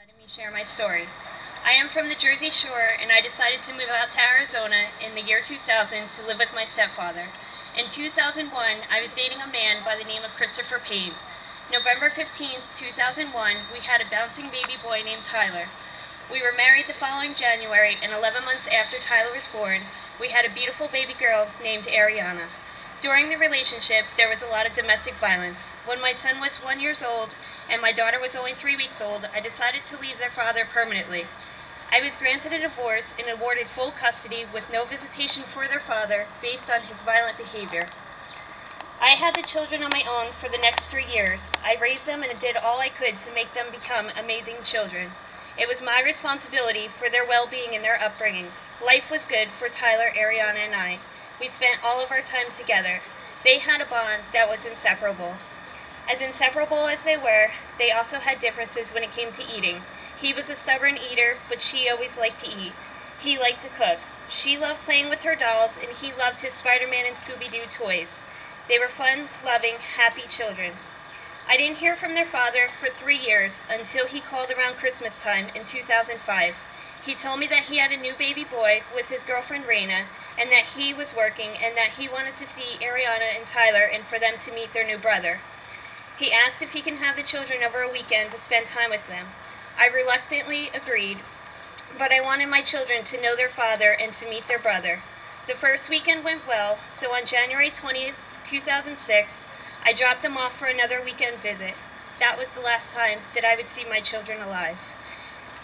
letting me share my story. I am from the Jersey Shore, and I decided to move out to Arizona in the year 2000 to live with my stepfather. In 2001, I was dating a man by the name of Christopher Payne. November 15, 2001, we had a bouncing baby boy named Tyler. We were married the following January, and 11 months after Tyler was born, we had a beautiful baby girl named Ariana. During the relationship, there was a lot of domestic violence. When my son was 1 year old and my daughter was only 3 weeks old, I decided to leave their father permanently. I was granted a divorce and awarded full custody with no visitation for their father based on his violent behavior. I had the children on my own for the next 3 years. I raised them and did all I could to make them become amazing children. It was my responsibility for their well-being and their upbringing. Life was good for Tyler, Ariana, and I. We spent all of our time together. They had a bond that was inseparable. As inseparable as they were, they also had differences when it came to eating. He was a stubborn eater, but she always liked to eat. He liked to cook. She loved playing with her dolls, and he loved his Spider-Man and Scooby-Doo toys. They were fun, loving, happy children. I didn't hear from their father for 3 years until he called around Christmas time in 2005. He told me that he had a new baby boy with his girlfriend Raina, and that he was working, and that he wanted to see Ariana and Tyler and for them to meet their new brother. He asked if he can have the children over a weekend to spend time with them. I reluctantly agreed, but I wanted my children to know their father and to meet their brother. The first weekend went well, so on January 20th, 2006, I dropped them off for another weekend visit. That was the last time that I would see my children alive.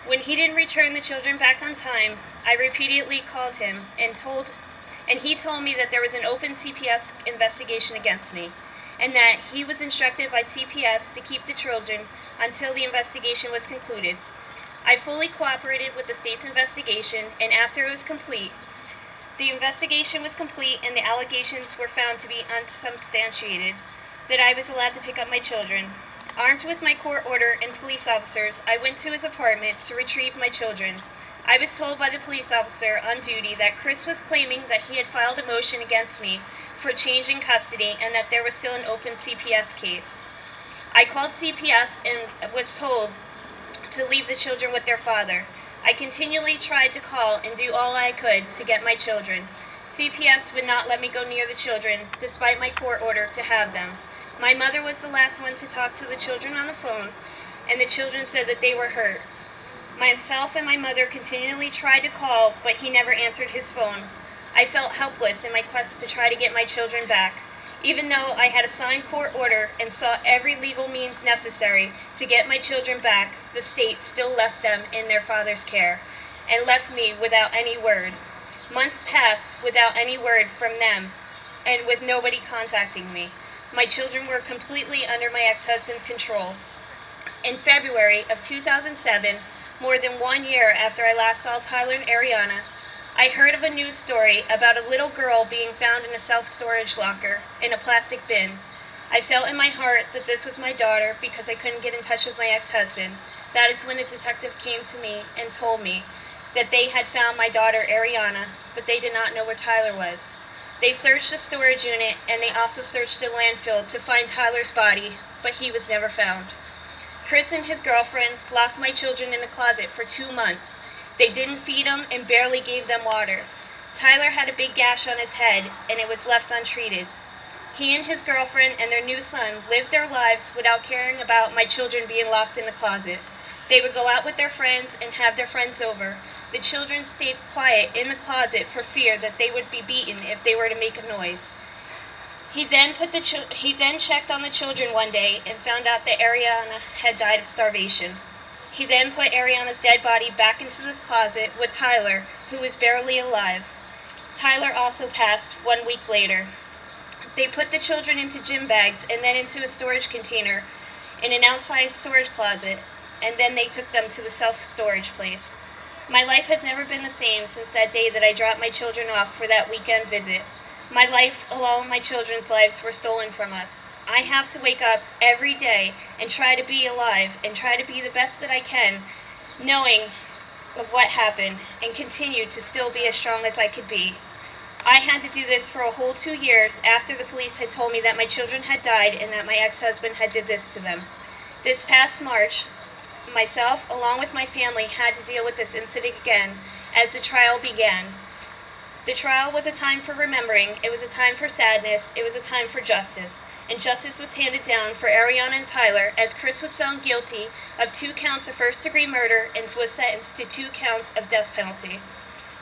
When he didn't return the children back on time, I repeatedly called him and he told me that there was an open CPS investigation against me, and that he was instructed by CPS to keep the children until the investigation was concluded. I fully cooperated with the state's investigation, and after it was complete, the investigation was complete and the allegations were found to be unsubstantiated, that I was allowed to pick up my children. Armed with my court order and police officers, I went to his apartment to retrieve my children. I was told by the police officer on duty that Chris was claiming that he had filed a motion against me for change in custody and that there was still an open CPS case. I called CPS and was told to leave the children with their father. I continually tried to call and do all I could to get my children. CPS would not let me go near the children, despite my court order to have them. My mother was the last one to talk to the children on the phone, and the children said that they were hurt. Myself and my mother continually tried to call, but he never answered his phone. I felt helpless in my quest to try to get my children back. Even though I had a signed court order and sought every legal means necessary to get my children back, the state still left them in their father's care, and left me without any word. Months passed without any word from them, and with nobody contacting me. My children were completely under my ex-husband's control. In February of 2007, more than 1 year after I last saw Tyler and Ariana, I heard of a news story about a little girl being found in a self-storage locker in a plastic bin. I felt in my heart that this was my daughter because I couldn't get in touch with my ex-husband. That is when a detective came to me and told me that they had found my daughter Ariana, but they did not know where Tyler was. They searched the storage unit, and they also searched the landfill to find Tyler's body, but he was never found. Chris and his girlfriend locked my children in the closet for 2 months. They didn't feed them and barely gave them water. Tyler had a big gash on his head, and it was left untreated. He and his girlfriend and their new son lived their lives without caring about my children being locked in the closet. They would go out with their friends and have their friends over. The children stayed quiet in the closet for fear that they would be beaten if they were to make a noise. He then checked on the children one day and found out that Ariana had died of starvation. He then put Ariana's dead body back into the closet with Tyler, who was barely alive. Tyler also passed 1 week later. They put the children into gym bags and then into a storage container in an outside storage closet, and then they took them to the self-storage place. My life has never been the same since that day that I dropped my children off for that weekend visit. My life, along with my children's lives, were stolen from us. I have to wake up every day and try to be alive and try to be the best that I can, knowing of what happened, and continue to still be as strong as I could be. I had to do this for a whole 2 years after the police had told me that my children had died and that my ex-husband had did this to them. This past March, myself, along with my family, had to deal with this incident again as the trial began. The trial was a time for remembering, it was a time for sadness, it was a time for justice. And justice was handed down for Ariana and Tyler as Chris was found guilty of 2 counts of first-degree murder and was sentenced to 2 counts of death penalty.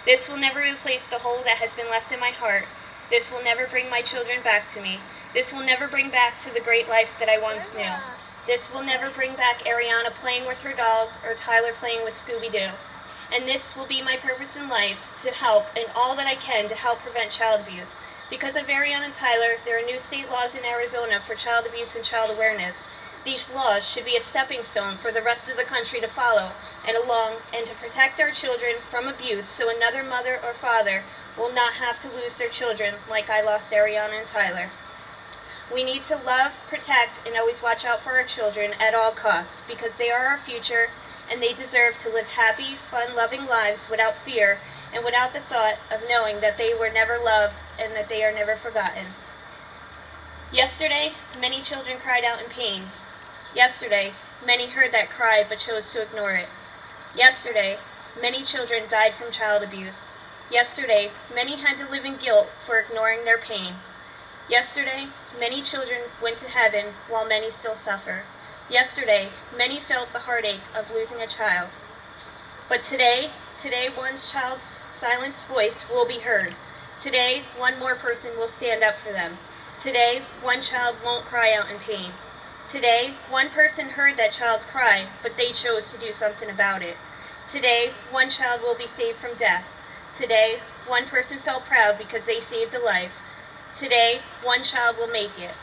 This will never replace the hole that has been left in my heart. This will never bring my children back to me. This will never bring back to the great life that I once knew. This will never bring back Ariana playing with her dolls or Tyler playing with Scooby-Doo. And this will be my purpose in life, to help in all that I can to help prevent child abuse. Because of Ariana and Tyler, there are new state laws in Arizona for child abuse and child awareness. These laws should be a stepping stone for the rest of the country to follow and to protect our children from abuse so another mother or father will not have to lose their children like I lost Ariana and Tyler. We need to love, protect, and always watch out for our children at all costs because they are our future and they deserve to live happy, fun-loving lives without fear and without the thought of knowing that they were never loved and that they are never forgotten. Yesterday, many children cried out in pain. Yesterday, many heard that cry but chose to ignore it. Yesterday, many children died from child abuse. Yesterday, many had to live in guilt for ignoring their pain. Yesterday, many children went to heaven while many still suffer. Yesterday, many felt the heartache of losing a child. But today one child's silenced voice will be heard. Today, one more person will stand up for them. Today, one child won't cry out in pain. Today, one person heard that child's cry, but they chose to do something about it. Today, one child will be saved from death. Today, one person felt proud because they saved a life. Today, one child will make it.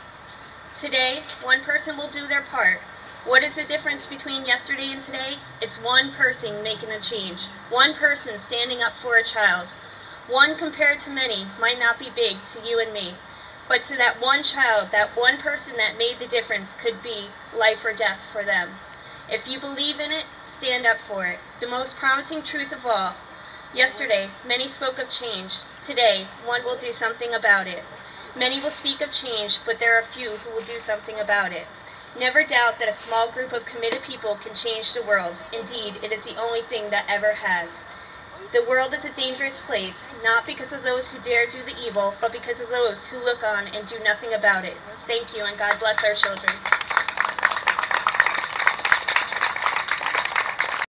Today, one person will do their part. What is the difference between yesterday and today? It's one person making a change. One person standing up for a child. One compared to many might not be big to you and me, but to that one child, that one person that made the difference could be life or death for them. If you believe in it, stand up for it. The most promising truth of all. Yesterday, many spoke of change. Today, one will do something about it. Many will speak of change, but there are few who will do something about it. Never doubt that a small group of committed people can change the world. Indeed, it is the only thing that ever has. The world is a dangerous place, not because of those who dare do the evil, but because of those who look on and do nothing about it. Thank you, and God bless our children.